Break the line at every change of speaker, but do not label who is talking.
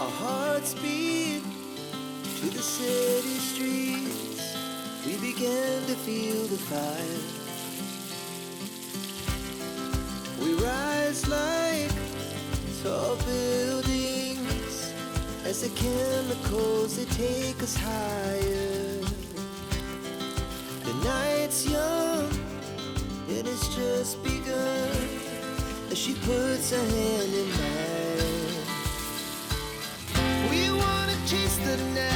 Our hearts beat to the city streets. We began to feel the fire. We rise like tall buildings as the chemicals, they take us higher. The night's young and it's just begun as she puts her hand in mine. We wanna chase the night.